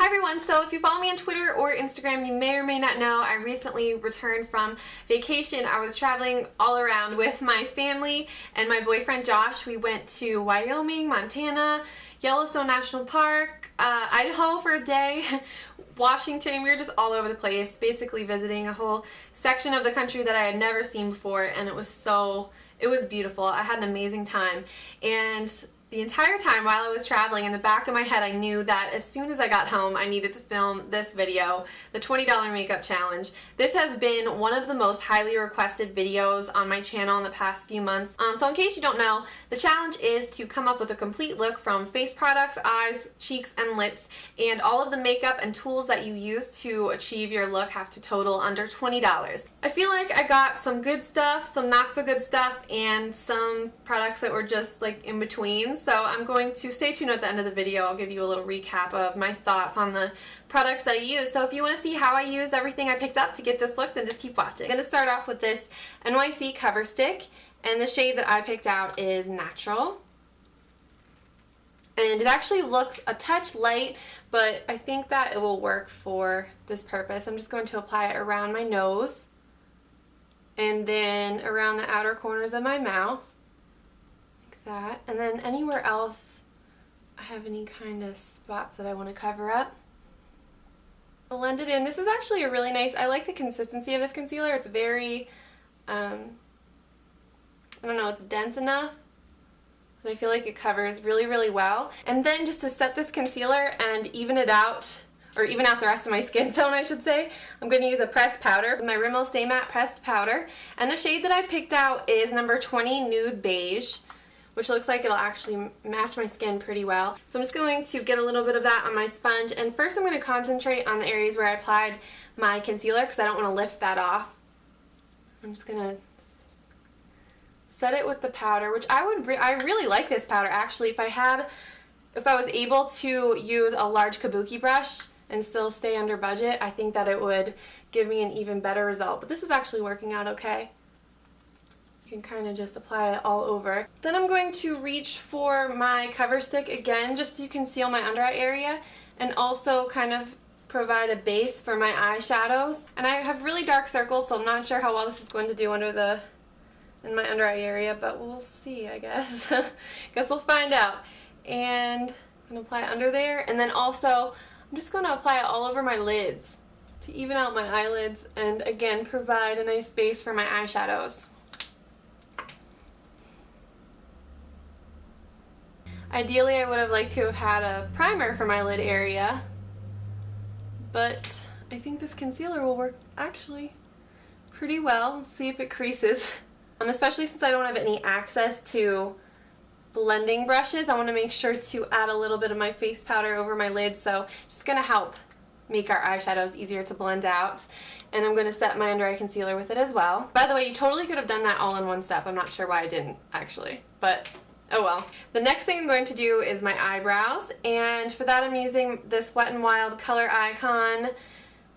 Hi everyone, so if you follow me on Twitter or Instagram, you may or may not know I recently returned from vacation. I was traveling all around with my family and my boyfriend Josh. We went to Wyoming, Montana, Yellowstone National Park, Idaho for a day, Washington. We were just all over the place, basically visiting a whole section of the country that I had never seen before, and it was beautiful. I had an amazing time, and the entire time while I was traveling, in the back of my head I knew that as soon as I got home I needed to film this video, the $20 makeup challenge. This has been one of the most highly requested videos on my channel in the past few months. So in case you don't know, the challenge is to come up with a complete look from face products, eyes, cheeks, and lips, and all of the makeup and tools that you use to achieve your look have to total under $20. I feel like I got some good stuff, some not so good stuff, and some products that were just like in between. So I'm going to stay tuned at the end of the video. I'll give you a little recap of my thoughts on the products that I use. So if you want to see how I use everything I picked up to get this look, then just keep watching. I'm going to start off with this NYC cover stick, and the shade that I picked out is Natural. And it actually looks a touch light, but I think that it will work for this purpose. I'm just going to apply it around my nose and then around the outer corners of my mouth. That, and then anywhere else I have any kind of spots that I want to cover up, blend it in. This is actually a really nice, I like the consistency of this concealer. It's very I don't know, it's dense enough and I feel like it covers really well. And then just to set this concealer and even it out, or even out the rest of my skin tone I should say, I'm going to use a pressed powder, my Rimmel Stay Matte pressed powder, and the shade that I picked out is number 20 Nude Beige, which looks like it'll actually match my skin pretty well. So I'm just going to get a little bit of that on my sponge, and first I'm going to concentrate on the areas where I applied my concealer because I don't want to lift that off. I'm just going to set it with the powder, which I really like this powder actually. If I was able to use a large kabuki brush and still stay under budget, I think that it would give me an even better result. But this is actually working out okay. You can kind of just apply it all over. Then I'm going to reach for my cover stick again just to conceal my under eye area and also kind of provide a base for my eyeshadows. And I have really dark circles, so I'm not sure how well this is going to do in my under eye area, but we'll see, I guess. Guess we'll find out. And I'm going to apply it under there, and then also I'm just going to apply it all over my lids to even out my eyelids and again provide a nice base for my eyeshadows. Ideally, I would have liked to have had a primer for my lid area, but I think this concealer will work actually pretty well. Let's see if it creases. Especially since I don't have any access to blending brushes, I want to make sure to add a little bit of my face powder over my lid, so just going to help make our eyeshadows easier to blend out. And I'm going to set my under eye concealer with it as well. By the way, you totally could have done that all in one step. I'm not sure why I didn't actually, but oh well. The next thing I'm going to do is my eyebrows, and for that I'm using this Wet n Wild Color Icon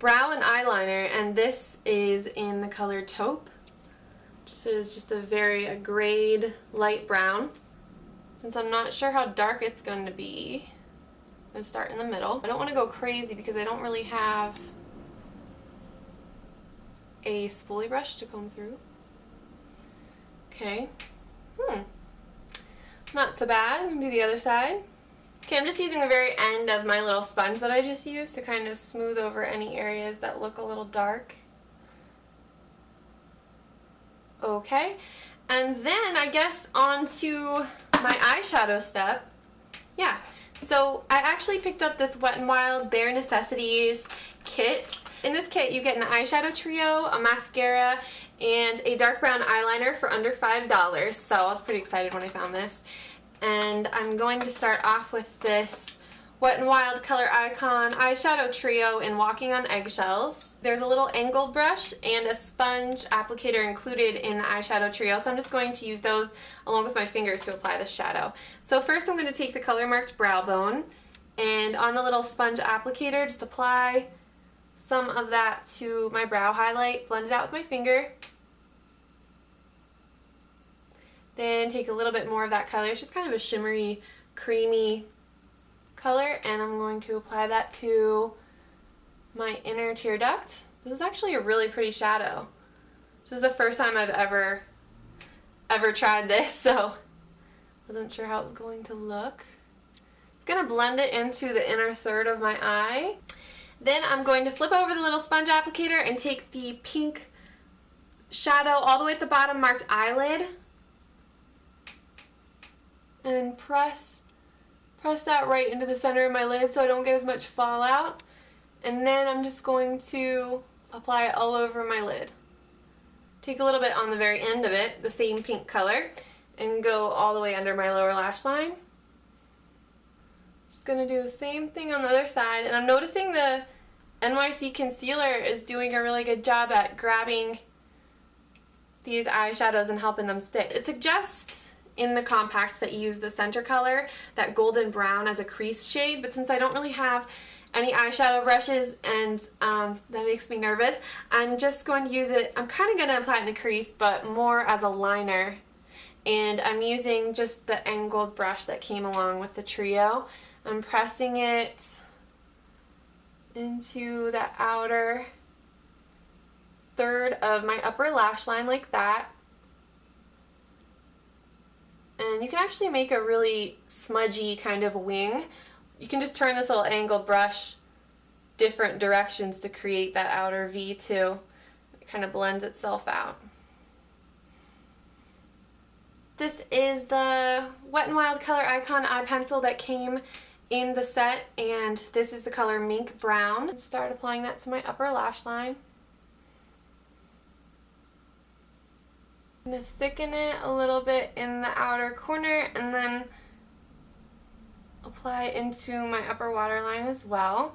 brow and eyeliner, and this is in the color Taupe, which is just a grade light brown. Since I'm not sure how dark it's going to be, I'm going to start in the middle. I don't want to go crazy because I don't really have a spoolie brush to comb through. Okay. Not so bad. I'm going to do the other side. Okay, I'm just using the very end of my little sponge that I just used to kind of smooth over any areas that look a little dark. Okay, and then I guess on to my eyeshadow step. Yeah, so I actually picked up this Wet n Wild Bare Necessities kit. In this kit you get an eyeshadow trio, a mascara, and a dark brown eyeliner for under $5, so I was pretty excited when I found this. And I'm going to start off with this Wet n Wild Color Icon eyeshadow trio in Walking on Eggshells. There's a little angled brush and a sponge applicator included in the eyeshadow trio, so I'm just going to use those along with my fingers to apply the shadow. So first I'm going to take the color marked brow bone, and on the little sponge applicator just apply some of that to my brow highlight, blend it out with my finger. Then take a little bit more of that color. It's just kind of a shimmery, creamy color, and I'm going to apply that to my inner tear duct. This is actually a really pretty shadow. This is the first time I've ever tried this, so wasn't sure how it was going to look. It's going to blend it into the inner third of my eye. Then I'm going to flip over the little sponge applicator and take the pink shadow all the way at the bottom marked eyelid and press that right into the center of my lid so I don't get as much fallout. And then I'm just going to apply it all over my lid. Take a little bit on the very end of it, the same pink color, and go all the way under my lower lash line. Just going to do the same thing on the other side, and I'm noticing the NYC concealer is doing a really good job at grabbing these eyeshadows and helping them stick. It suggests in the compacts that you use the center color, that golden brown as a crease shade, but since I don't really have any eyeshadow brushes and that makes me nervous, I'm just going to use it, I'm kind of going to apply it in the crease, but more as a liner. And I'm using just the angled brush that came along with the trio. I'm pressing it into the outer third of my upper lash line like that. And you can actually make a really smudgy kind of wing. You can just turn this little angled brush different directions to create that outer V too. It kind of blends itself out. This is the Wet n Wild Color Icon eye pencil that came in the set, and this is the color Mink Brown. Start applying that to my upper lash line. I'm going to thicken it a little bit in the outer corner and then apply it into my upper waterline as well.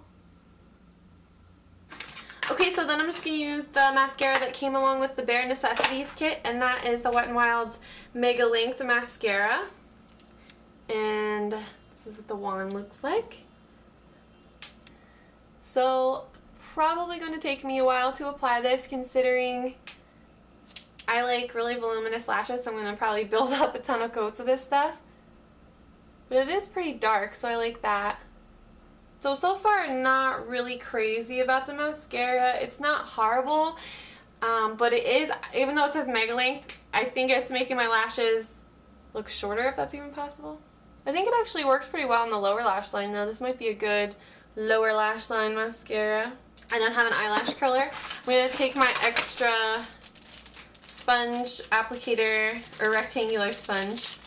Okay, so then I'm just going to use the mascara that came along with the Bare Necessities kit, and that is the Wet n Wild's MegaLength mascara. And this is what the wand looks like. So probably going to take me a while to apply this, considering I like really voluminous lashes, so I'm going to probably build up a ton of coats of this stuff. But it is pretty dark, so I like that. So far not really crazy about the mascara. It's not horrible, but it is, even though it says MegaLength, I think it's making my lashes look shorter, if that's even possible. I think it actually works pretty well on the lower lash line though. This might be a good lower lash line mascara. I don't have an eyelash curler. I'm going to take my extra sponge applicator, or rectangular sponge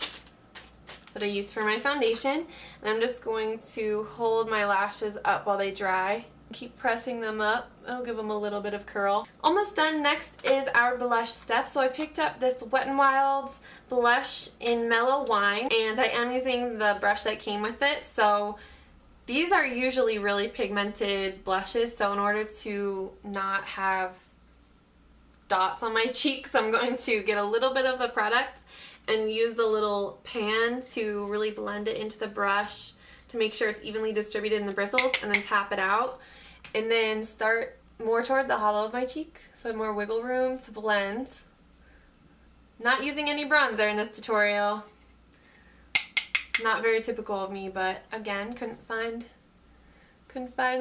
that I use for my foundation, and I'm just going to hold my lashes up while they dry. Keep pressing them up. It'll give them a little bit of curl. Almost done. Next is our blush step. So I picked up this Wet n Wild's blush in Mellow Wine, and I am using the brush that came with it. So these are usually really pigmented blushes, so in order to not have dots on my cheeks, I'm going to get a little bit of the product and use the little pan to really blend it into the brush to make sure it's evenly distributed in the bristles, and then tap it out, and then start more towards the hollow of my cheek, so I have more wiggle room to blend. Not using any bronzer in this tutorial. It's not very typical of me, but again, couldn't find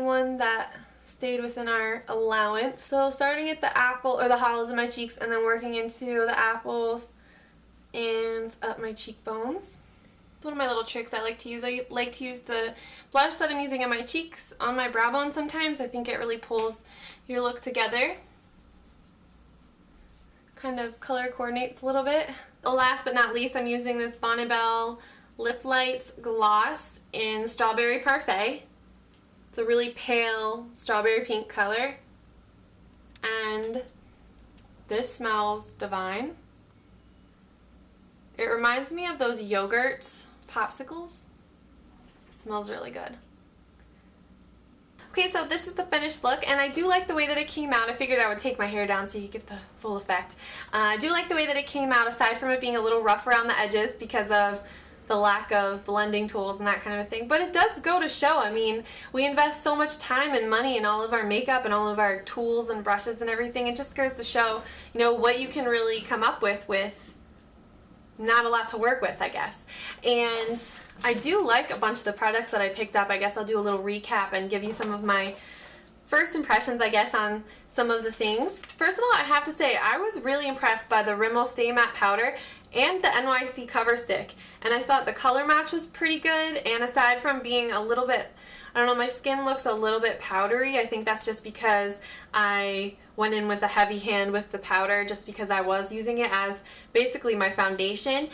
one that stayed within our allowance. So starting at the apple, or the hollows of my cheeks, and then working into the apples and up my cheekbones. It's one of my little tricks I like to use. I like to use the blush that I'm using on my cheeks on my brow bone sometimes. I think it really pulls your look together. Kind of color coordinates a little bit. Last but not least, I'm using this Bonnebel Lip Lights Gloss in Strawberry Parfait. It's a really pale strawberry pink color, and this smells divine. It reminds me of those yogurt popsicles. It smells really good. Okay, so this is the finished look, and I do like the way that it came out. I figured I would take my hair down so you could get the full effect. I do like the way that it came out, aside from it being a little rough around the edges because of the lack of blending tools and that kind of a thing. But it does go to show. I mean, we invest so much time and money in all of our makeup and all of our tools and brushes and everything. It just goes to show, you know, what you can really come up with not a lot to work with, I guess. And I do like a bunch of the products that I picked up. I guess I'll do a little recap and give you some of my first impressions, I guess, on some of the things. First of all, I have to say I was really impressed by the Rimmel Stay Matte Powder and the NYC Cover Stick, and I thought the color match was pretty good. And aside from being a little bit, I don't know, my skin looks a little bit powdery. I think that's just because I went in with a heavy hand with the powder, just because I was using it as basically my foundation.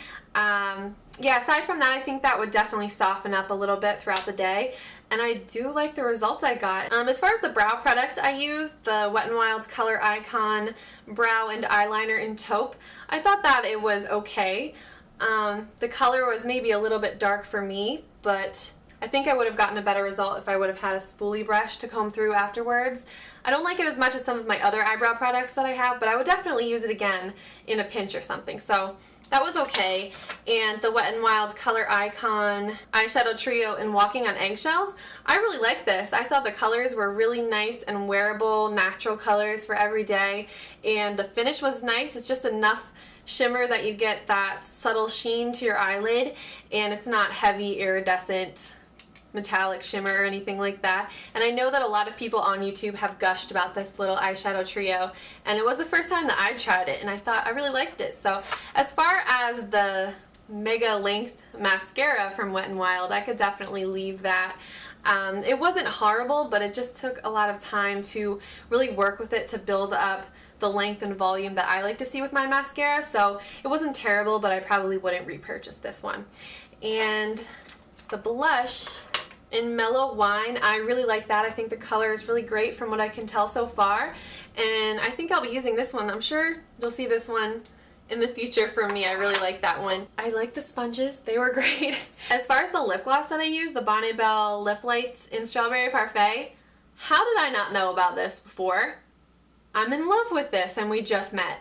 Yeah, aside from that, I think that would definitely soften up a little bit throughout the day, and I do like the results I got. As far as the brow product I used, the Wet n Wild's Color Icon Brow and Eyeliner in Taupe, I thought that it was okay. The color was maybe a little bit dark for me, but I think I would have gotten a better result if I would have had a spoolie brush to comb through afterwards. I don't like it as much as some of my other eyebrow products that I have, but I would definitely use it again in a pinch or something. So that was okay. And the Wet n Wild's Color Icon Eyeshadow Trio in Walking on Eggshells, I really like this. I thought the colors were really nice and wearable, natural colors for every day. And the finish was nice. It's just enough shimmer that you get that subtle sheen to your eyelid, and it's not heavy, iridescent, metallic shimmer or anything like that. And I know that a lot of people on YouTube have gushed about this little eyeshadow trio, and it was the first time that I tried it, and I thought I really liked it. So as far as the MegaLength mascara from Wet n Wild, I could definitely leave that. It wasn't horrible, but it just took a lot of time to really work with it to build up the length and volume that I like to see with my mascara. So it wasn't terrible, but I probably wouldn't repurchase this one. And the blush in Mellow Wine, I really like that. I think the color is really great from what I can tell so far, and I think I'll be using this one. I'm sure you'll see this one in the future from me. I really like that one. I like the sponges, they were great. As far as the lip gloss that I used, the Bonnebel Lip Lights in Strawberry Parfait, how did I not know about this before? I'm in love with this, and we just met.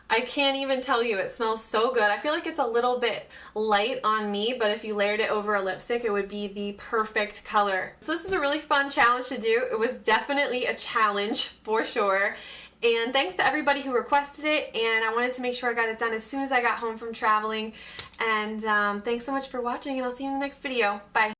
I can't even tell you, it smells so good. I feel like it's a little bit light on me, but if you layered it over a lipstick, it would be the perfect color. So this is a really fun challenge to do. It was definitely a challenge for sure. And thanks to everybody who requested it, and I wanted to make sure I got it done as soon as I got home from traveling. And thanks so much for watching, and I'll see you in the next video. Bye.